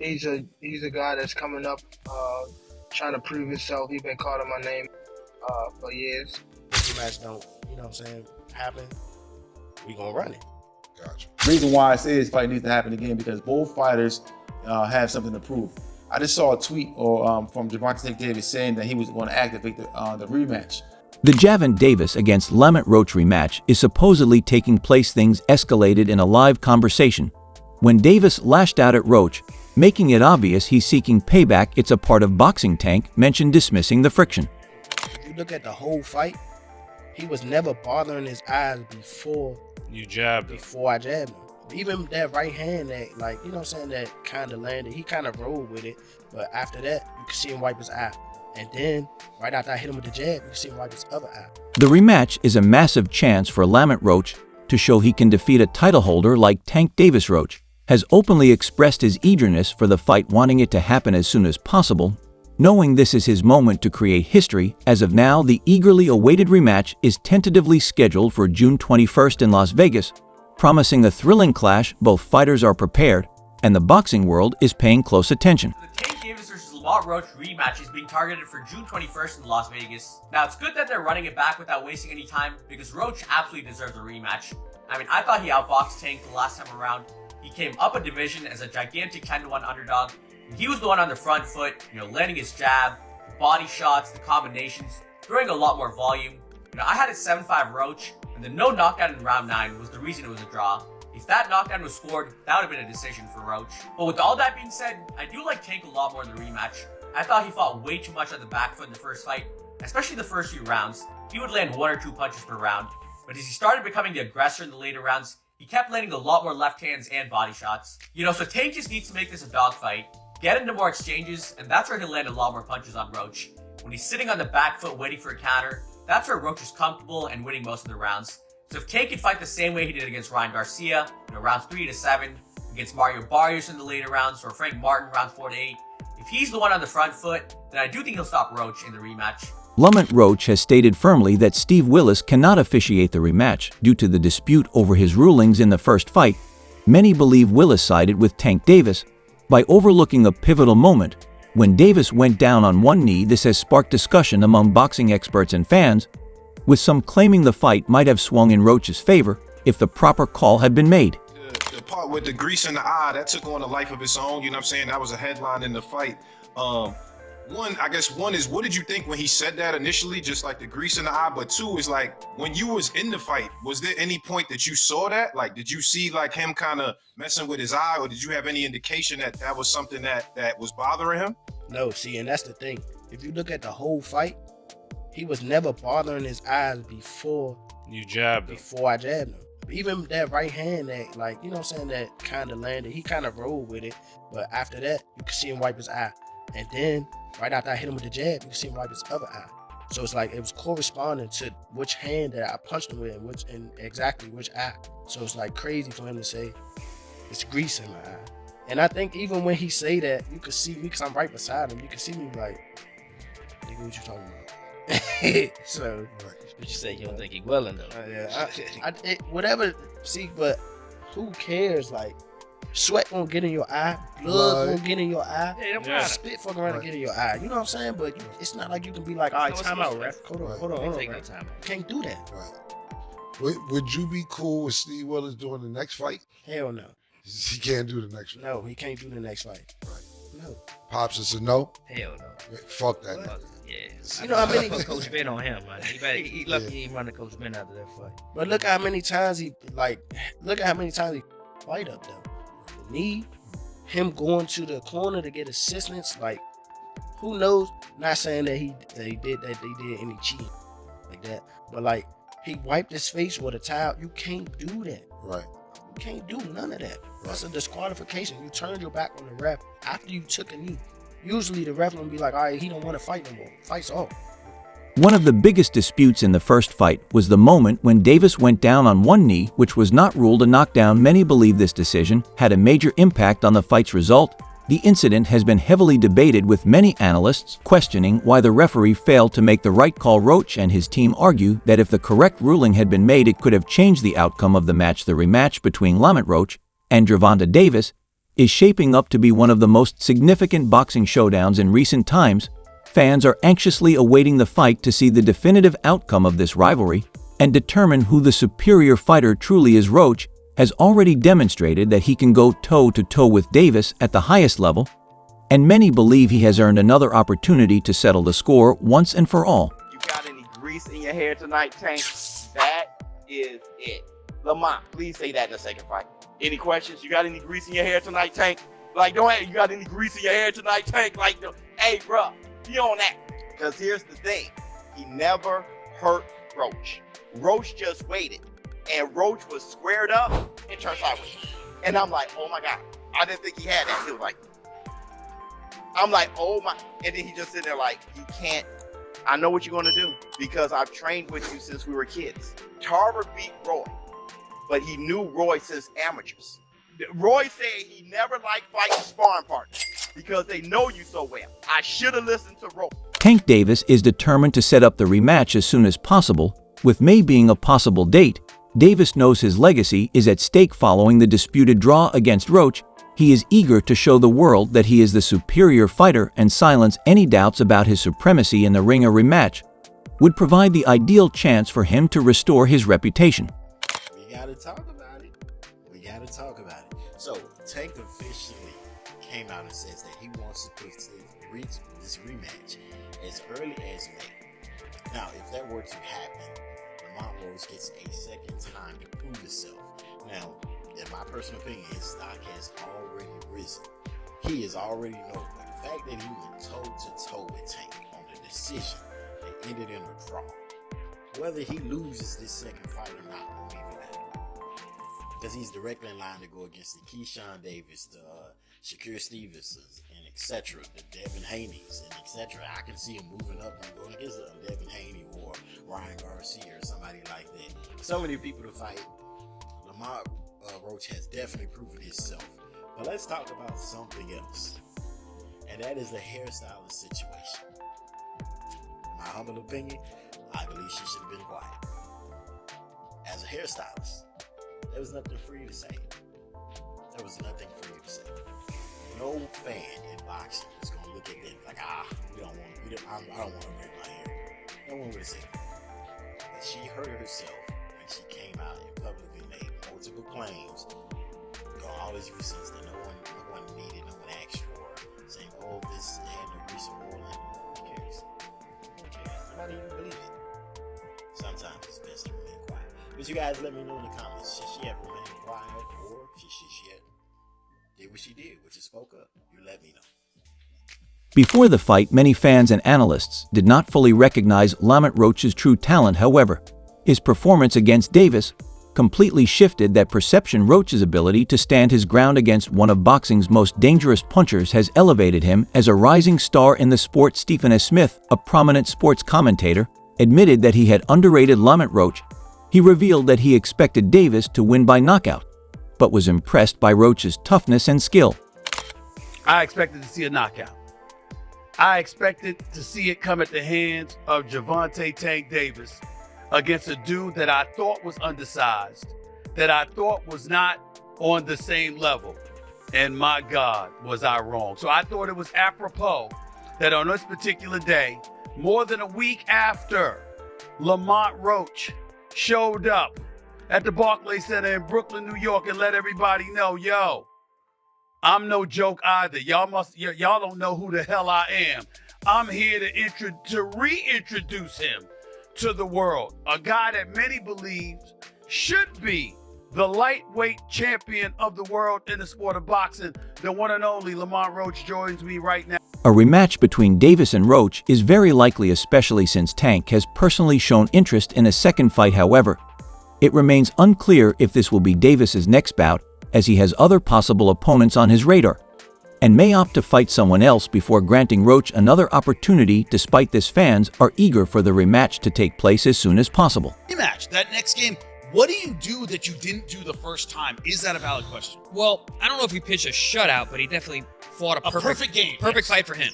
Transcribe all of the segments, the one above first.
He's a guy that's coming up, trying to prove himself. He's been calling my name for years. If the match don't, happen, we gonna run it. Gotcha. Reason why I say this fight needs to happen again because both fighters have something to prove. I just saw a tweet from Gervonta Davis saying that he was going to activate the rematch. The Gervonta Davis against Lamont Roach rematch is supposedly taking place. Things escalated in a live conversation when Davis lashed out at Roach, making it obvious he's seeking payback. It's a part of boxing. Tank mentioned dismissing the friction. If you look at the whole fight, he was never bothering his eyes before I jabbed him. Even that right hand that, that kind of landed, he kind of rolled with it. But after that, you can see him wipe his eye. And then, right after I hit him with the jab, you can see him wipe his other eye. The rematch is a massive chance for Lamont Roach to show he can defeat a title holder like Tank Davis. Roach has openly expressed his eagerness for the fight, wanting it to happen as soon as possible, knowing this is his moment to create history. As of now, the eagerly awaited rematch is tentatively scheduled for June 21st in Las Vegas, promising a thrilling clash. Both fighters are prepared, and the boxing world is paying close attention. The Tank Davis vs. Lamont Roach rematch is being targeted for June 21st in Las Vegas. Now, it's good that they're running it back without wasting any time because Roach absolutely deserves a rematch. I thought he outboxed Tank the last time around. He came up a division as a gigantic 10-1 underdog. And he was the one on the front foot, landing his jab, the body shots, the combinations, throwing a lot more volume. I had it 7-5 Roach, and the no knockdown in round 9 was the reason it was a draw. If that knockdown was scored, that would have been a decision for Roach. But with all that being said, I do like Tank a lot more in the rematch. I thought he fought way too much on the back foot in the first fight, especially the first few rounds. He would land 1 or 2 punches per round. But as he started becoming the aggressor in the later rounds, he kept landing a lot more left hands and body shots. So Tank just needs to make this a dogfight, get into more exchanges, and that's where he'll land a lot more punches on Roach. When he's sitting on the back foot waiting for a counter, that's where Roach is comfortable and winning most of the rounds. So if Tank can fight the same way he did against Ryan Garcia, rounds 3 to 7, against Mario Barrios in the later rounds, or Frank Martin rounds 4 to 8, if he's the one on the front foot, then I do think he'll stop Roach in the rematch. Lamont Roach has stated firmly that Steve Willis cannot officiate the rematch due to the dispute over his rulings in the first fight. Many believe Willis sided with Tank Davis by overlooking a pivotal moment when Davis went down on one knee. This has sparked discussion among boxing experts and fans, with some claiming the fight might have swung in Roach's favor if the proper call had been made. The part with the grease in the eye, that took on a life of its own, That was a headline in the fight. One is, what did you think when he said that initially, just like the grease in the eye? But two is like, when you was in the fight, was there any point that you saw that? Like, did you see like him kind of messing with his eye, or did you have any indication that that was something that was bothering him? No, see, and that's the thing. If you look at the whole fight, he was never bothering his eyes before I jabbed him. Even that right hand that, that kind of landed, he kind of rolled with it. But after that, you can see him wipe his eye. And then, right after I hit him with the jab, you can see him wipe his other eye. So it's like it was corresponding to which hand that I punched him with and exactly which eye. So it's like crazy for him to say it's grease in my eye. And I think even when he say that, you could see me because I'm right beside him. You can see me like, nigga, what you talking about? So, but you say you don't think he well enough. Whatever. See, but who cares? Like, sweat gonna get in your eye, blood gonna get in your eye, spit fucking around and get in your eye. You know what I'm saying? But it's not like you can be like, all right, time out, ref. Hold on. Take no time. Can't do that. Right. Would you be cool with Steve Willis doing the next fight? Hell no. He can't do the next fight. No, he can't do the next fight. Right. No. Pops is a no? Hell no. Fuck that nigga. Yeah. You know how many put Coach Ben on him, man. He lucky he ain't running Coach Ben after that fight. But look how many times he fight up though. The knee, him going to the corner to get assistance, like who knows? Not saying that they did any cheating like that, but like he wiped his face with a towel. You can't do that. Right. You can't do none of that. That's a disqualification. You turned your back on the ref after you took a knee. Usually the ref will be like, all right, he don't want to fight no more. Fight's off. One of the biggest disputes in the first fight was the moment when Davis went down on one knee, which was not ruled a knockdown. Many believe this decision had a major impact on the fight's result. The incident has been heavily debated, with many analysts questioning why the referee failed to make the right call. Roach and his team argue that if the correct ruling had been made, it could have changed the outcome of the match. The rematch between Lamont Roach and Gervonta Davis is shaping up to be one of the most significant boxing showdowns in recent times, fans are anxiously awaiting the fight to see the definitive outcome of this rivalry and determine who the superior fighter truly is. Roach has already demonstrated that he can go toe-to-toe with Davis at the highest level, and many believe he has earned another opportunity to settle the score once and for all. You got any grease in your hair tonight, Tank? That is it. Lamont, please say that in the second fight. Any questions? You got any grease in your hair tonight, Tank? Like, you got any grease in your hair tonight, Tank? Like, hey, bro, be on that. Because here's the thing. He never hurt Roach. Roach just waited. And Roach was squared up and turned sideways. And I'm like, oh my God. I didn't think he had that. He was like, I'm like, oh my. And then he just sitting there like, you can't. I know what you're going to do because I've trained with you since we were kids. Tarver beat Roy, but he knew Roy since amateurs. Roy said he never liked fighting sparring partners because they know you so well. I should have listened to Roy. Tank Davis is determined to set up the rematch as soon as possible. With May being a possible date, Davis knows his legacy is at stake following the disputed draw against Roach. He is eager to show the world that he is the superior fighter and silence any doubts about his supremacy in the ring. A rematch would provide the ideal chance for him to restore his reputation. We gotta talk about it. So, Tank officially came out and says that he wants to put this rematch as early as May. Now, if that were to happen, Lamont Roach gets a second time to prove himself. Now, in my personal opinion, his stock has already risen. He is already known, but the fact that he went toe-to-toe with Tank on the decision that ended in a draw, whether he loses this second fight or not, won't even matter. Because he's directly in line to go against the Keyshawn Davis, the Shakur Stevensons, and etc., the Devin Haney's, and etc. I can see him moving up and going against Devin Haney or Ryan Garcia or somebody like that. So many people to fight. Lamont Roach has definitely proven himself. But let's talk about something else. And that is the hairstylist situation. In my humble opinion, I believe she should have been quiet. As a hairstylist, there was nothing for you to say. There was nothing for you to say. No fan in boxing is going to look at them like, I don't want to break my hair. No one would say that. But she hurt herself when she came out and publicly made multiple claims, all these reasons that no one needed, no one asked for, saying, oh, this had no grease or oil in it. Who cares? Nobody even believe it. Sometimes it's best to remain quiet. But you guys let me know in the comments, should she have remained quiet or should she have did what she did, which is spoke up? You let me know. Before the fight, many fans and analysts did not fully recognize Lamont Roach's true talent. However, his performance against Davis completely shifted that perception. Roach's ability to stand his ground against one of boxing's most dangerous punchers has elevated him as a rising star in the sport. Stephen S. Smith, a prominent sports commentator, admitted that he had underrated Lamont Roach. He revealed that he expected Davis to win by knockout, but was impressed by Roach's toughness and skill. I expected to see a knockout. I expected to see it come at the hands of Gervonta Tank Davis against a dude that I thought was undersized, that I thought was not on the same level. And my God, was I wrong. So I thought it was apropos that on this particular day, more than a week after Lamont Roach showed up at the Barclays Center in Brooklyn, New York, and let everybody know, yo, I'm no joke either. Y'all don't know who the hell I am. I'm here to reintroduce him to the world. A guy that many believe should be the lightweight champion of the world in the sport of boxing. The one and only Lamont Roach joins me right now. A rematch between Davis and Roach is very likely, especially since Tank has personally shown interest in a second fight. However, it remains unclear if this will be Davis's next bout, as he has other possible opponents on his radar, and may opt to fight someone else before granting Roach another opportunity. Despite this, fans are eager for the rematch to take place as soon as possible. Rematch, that next game, what do you do that you didn't do the first time? Is that a valid question? Well, I don't know if he pitched a shutout, but he definitely fought a perfect game. Perfect fight for him,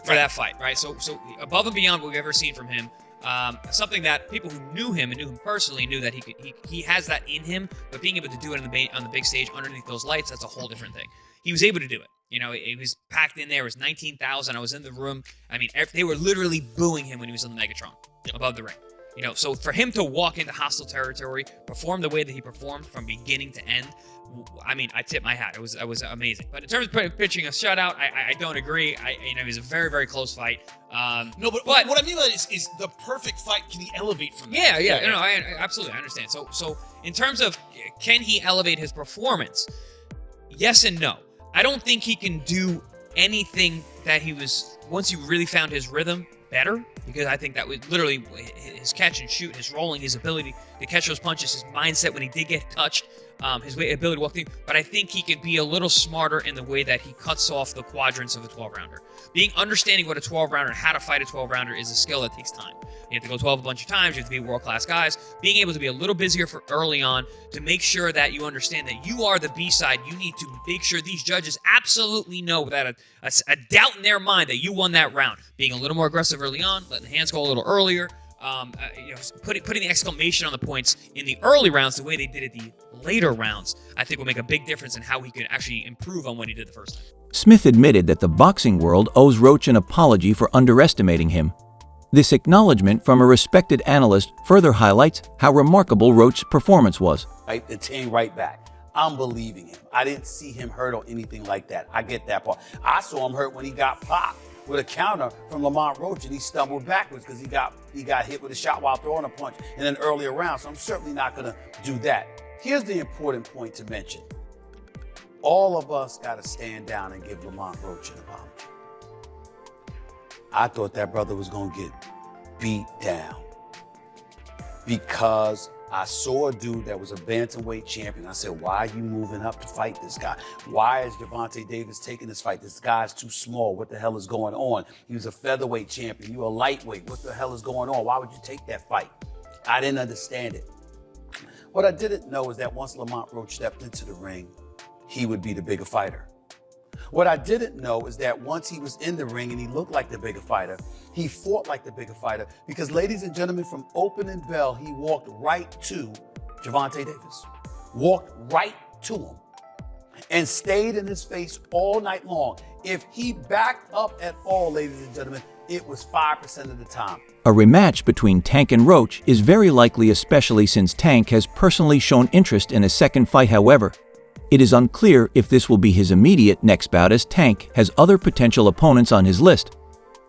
for that fight, right? So above and beyond what we've ever seen from him, Something that people who knew him and knew him personally knew that he has that in him, but being able to do it on the big stage underneath those lights, that's a whole different thing. He was able to do it. You know, it was packed in there. It was 19,000. I was in the room. I mean, they were literally booing him when he was on the Megatron above the ring. You know, so for him to walk into hostile territory, perform the way that he performed from beginning to end, I mean, I tip my hat. It was amazing. But in terms of pitching a shutout, I don't agree. It was a very, very close fight. No, but what I mean by that is the perfect fight. Can he elevate from that? Yeah. No, I absolutely understand. So in terms of can he elevate his performance? Yes and no. I don't think he can do anything that he was once he really found his rhythm better, because I think that was literally his catch and shoot, his rolling, his ability to catch those punches, his mindset when he did get touched, his ability to walk through. But I think he could be a little smarter in the way that he cuts off the quadrants of a 12-rounder. Understanding what a 12-rounder and how to fight a 12-rounder is a skill that takes time. You have to go 12 a bunch of times. You have to be world-class guys. Being able to be a little busier for early on to make sure that you understand that you are the B-side. You need to make sure these judges absolutely know without a doubt in their mind that you won that round. Being a little more aggressive early on, letting the hands go a little earlier. Putting the exclamation on the points in the early rounds the way they did it the later rounds, I think will make a big difference in how he could actually improve on what he did the first time. Smith admitted that the boxing world owes Roach an apology for underestimating him. This acknowledgement from a respected analyst further highlights how remarkable Roach's performance was. Right, the team right back. I'm believing him. I didn't see him hurt or anything like that. I get that part. I saw him hurt when he got popped with a counter from Lamont Roach and he stumbled backwards because he got hit with a shot while throwing a punch in an earlier round. So I'm certainly not going to do that. Here's the important point to mention. All of us got to stand down and give Lamont Roach an apology. I thought that brother was going to get beat down because I saw a dude that was a bantamweight champion. I said, why are you moving up to fight this guy? Why is Gervonta Davis taking this fight? This guy's too small. What the hell is going on? He was a featherweight champion. You're a lightweight. What the hell is going on? Why would you take that fight? I didn't understand it. What I didn't know is that once Lamont Roach stepped into the ring, he would be the bigger fighter. What I didn't know is that once he was in the ring and he looked like the bigger fighter, he fought like the bigger fighter because, ladies and gentlemen, from opening bell, he walked right to Gervonta Davis. Walked right to him and stayed in his face all night long. If he backed up at all, ladies and gentlemen, it was 5% of the time. A rematch between Tank and Roach is very likely, especially since Tank has personally shown interest in a second fight. However, it is unclear if this will be his immediate next bout, as Tank has other potential opponents on his list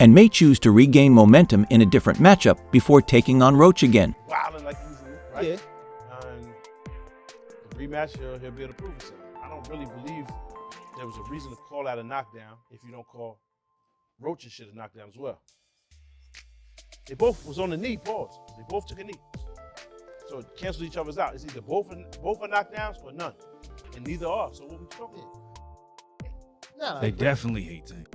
and may choose to regain momentum in a different matchup before taking on Roach again. Wilding like usually, right? Yeah. And the rematch, he'll be able to prove himself. I don't really believe there was a reason to call out a knockdown if you don't call Roach and shit a knockdown as well. They both was on the knee, pause. They both took a knee. So it canceled each other's out. It's either both are knockdowns or none. And neither are. So what we talking about? They definitely hate Tank.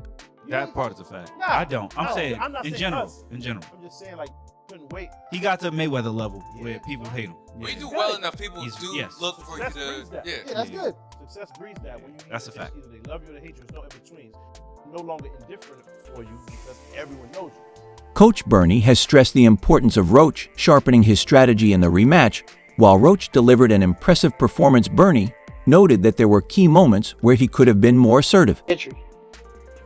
That part is a fact. I don't. I'm saying not in saying general. us. In general. I'm just saying, like, couldn't wait. He got to Mayweather level where people hate him. When you do well enough, people look for you Success to. breeds that. Yeah, that's good. Success breeds that. When you That's a fact. Either they love you or they hate you. There's no in-betweens. No longer indifferent for you because everyone knows you. Coach Bernie has stressed the importance of Roach sharpening his strategy in the rematch. While Roach delivered an impressive performance, Bernie noted that there were key moments where he could have been more assertive. Entry,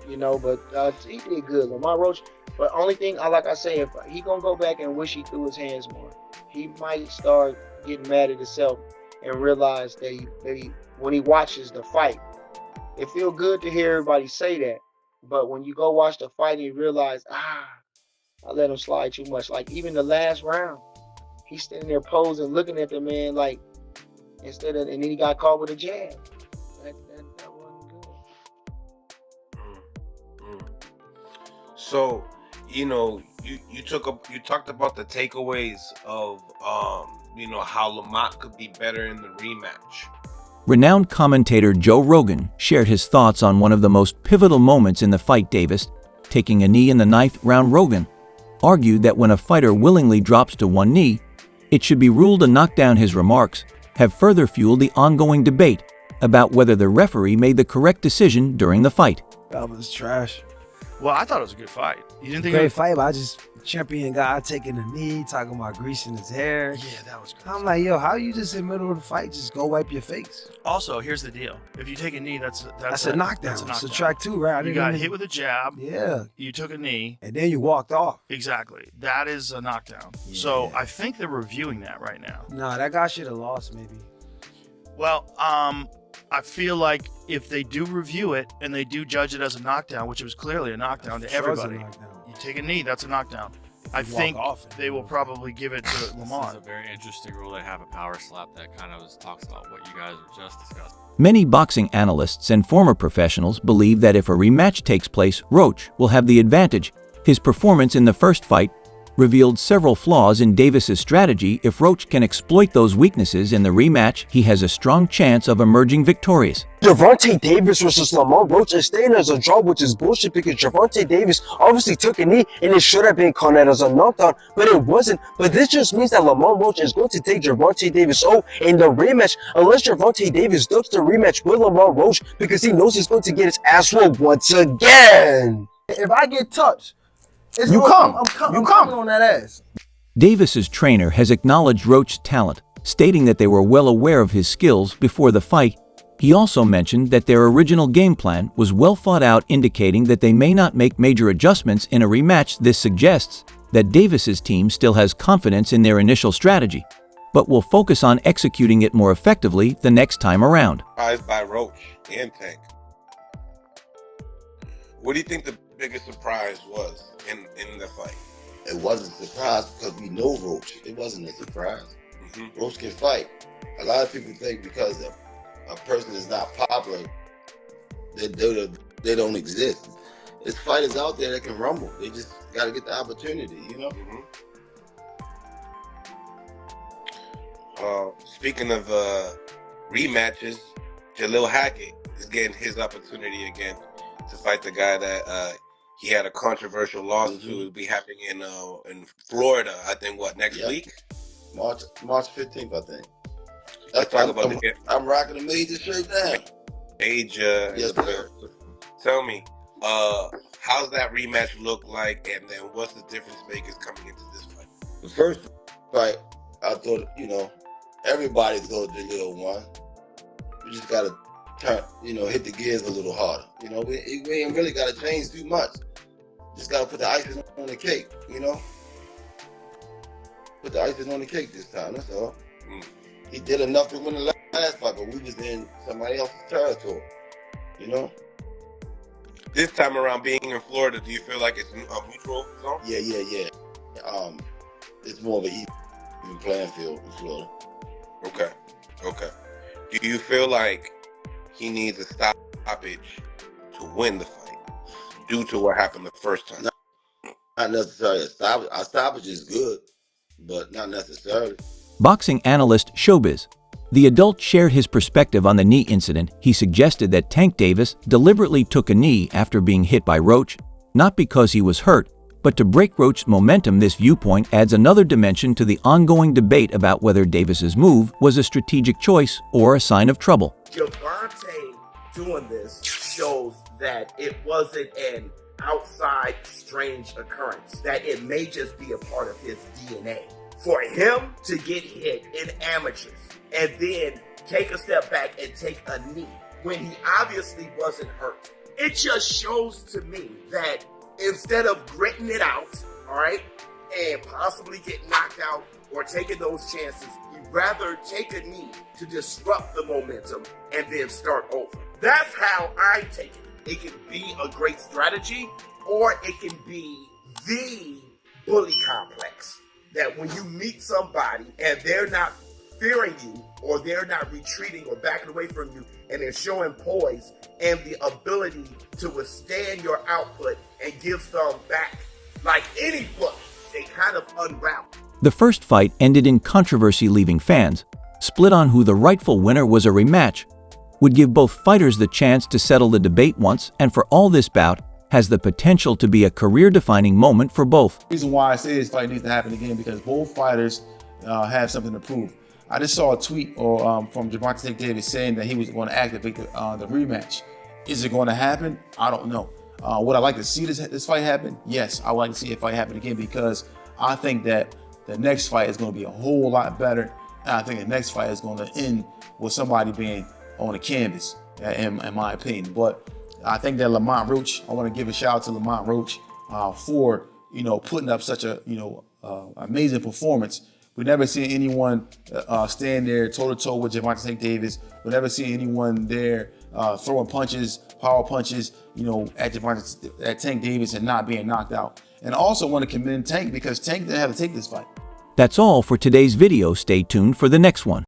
but he did good. Lamont Roach, but only thing, like I say, if he gonna go back and wish he threw his hands more, he might start getting mad at himself and realize that maybe when he watches the fight, it feel good to hear everybody say that, but when you go watch the fight and you realize, I let him slide too much. Like even the last round, he's standing there posing, looking at the man like, and then he got caught with a jab. That wasn't good. So, you talked about the takeaways of how Lamont could be better in the rematch. Renowned commentator Joe Rogan shared his thoughts on one of the most pivotal moments in the fight. Davis, taking a knee in the 9th round. Rogan argued that when a fighter willingly drops to one knee, it should be ruled a knockdown. His remarks have further fueled the ongoing debate about whether the referee made the correct decision during the fight. That was trash. Well, I thought it was a good fight. You didn't think Great it was... fight, but I just champion guy taking a knee, talking about greasing his hair. Yeah, that was crazy. I'm like, yo, how you just in the middle of the fight just go wipe your face? Also, here's the deal. If you take a knee, that's a knockdown. It's a track 2, right? You got hit with a jab. Yeah. You took a knee. And then you walked off. Exactly. That is a knockdown. Yeah. So I think they're reviewing that right now. Nah, that guy should have lost maybe. Well, I feel like if they do review it and they do judge it as a knockdown, which it was clearly a knockdown to everybody, you take a knee, that's a knockdown. I think they will probably give it to Lamont. This is a very interesting rule. They have a power slap that kind of talks about what you guys were just discussing. Many boxing analysts and former professionals believe that if a rematch takes place, Roach will have the advantage. His performance in the first fight revealed several flaws in Davis's strategy. If Roach can exploit those weaknesses in the rematch, he has a strong chance of emerging victorious. Gervonta Davis versus Lamont Roach is staying as a draw, which is bullshit because Gervonta Davis obviously took a knee and it should have been called out as a knockdown, but it wasn't. But this just means that Lamont Roach is going to take Gervonta Davis in the rematch, unless Gervonta Davis ducks the rematch with Lamont Roach because he knows he's going to get his ass whooped once again. If I get touched, I'm coming on that ass. Davis's trainer has acknowledged Roach's talent, stating that they were well aware of his skills before the fight. He also mentioned that their original game plan was well thought out, indicating that they may not make major adjustments in a rematch. This suggests that Davis's team still has confidence in their initial strategy, but will focus on executing it more effectively the next time around. Surprised by Roach and Tank. What do you think the biggest surprise was in the fight? It wasn't a surprise because we know Roach. It wasn't a surprise. Roach can fight. A lot of people think because a person is not popular, they don't exist. There's fighters out there that can rumble. They just got to get the opportunity, you know? Speaking of rematches, Jalil Hackett is getting his opportunity again to fight the guy that he had a controversial loss to. It'll be happening in Florida, I think, next week? March 15th, I think. Let's talk about I'm rocking a major shirt now. Major. Yes, sir. Tell me, how's that rematch look like, and then what's the difference makers coming into this fight? The first fight, I thought, everybody's going to Jalil one. We just got to turn, hit the gears a little harder. We ain't really got to change too much. Just got to put the icing on the cake, Put the icing on the cake this time, that's all. He did enough to win the last fight, but we was in somebody else's territory, This time around, being in Florida, do you feel like it's a neutral zone? Yeah. It's more of an even playing field in Florida. Okay. Do you feel like he needs a stoppage to win the fight due to what happened the first time? Not necessarily a stoppage. A stoppage is good, but not necessarily. Boxing analyst Showbiz. The adult shared his perspective on the knee incident. He suggested that Tank Davis deliberately took a knee after being hit by Roach, not because he was hurt, but to break Roach's momentum. This viewpoint adds another dimension to the ongoing debate about whether Davis's move was a strategic choice or a sign of trouble. Gervonta doing this shows that it wasn't an outside strange occurrence, that it may just be a part of his DNA. For him to get hit in amateurs and then take a step back and take a knee when he obviously wasn't hurt, it just shows to me that instead of gritting it out, all right, and possibly get knocked out or taking those chances, he'd rather take a knee to disrupt the momentum and then start over. That's how I take it. It can be a great strategy, or it can be the bully complex. That when you meet somebody and they're not fearing you, or they're not retreating or backing away from you, and they're showing poise and the ability to withstand your output and give some back, like any book, they kind of unravel. The first fight ended in controversy, leaving fans split on who the rightful winner was. A rematch would give both fighters the chance to settle the debate once and for all. This bout has the potential to be a career-defining moment for both. The reason why I say this fight needs to happen again because both fighters have something to prove. I just saw a tweet from Gervonta Davis saying that he was going to activate the rematch. Is it going to happen? I don't know. Would I like to see this fight happen? Yes, I would like to see a fight happen again because I think that the next fight is going to be a whole lot better. And I think the next fight is going to end with somebody being on the canvas, in my opinion. But I think that Lamont Roach, I want to give a shout out to Lamont Roach for, putting up such a, amazing performance. We never seen anyone stand there toe-to-toe with Gervonta Tank Davis. We never seen anyone there throwing punches, power punches, at Tank Davis and not being knocked out. And I also want to commend Tank because Tank didn't have to take this fight. That's all for today's video. Stay tuned for the next one.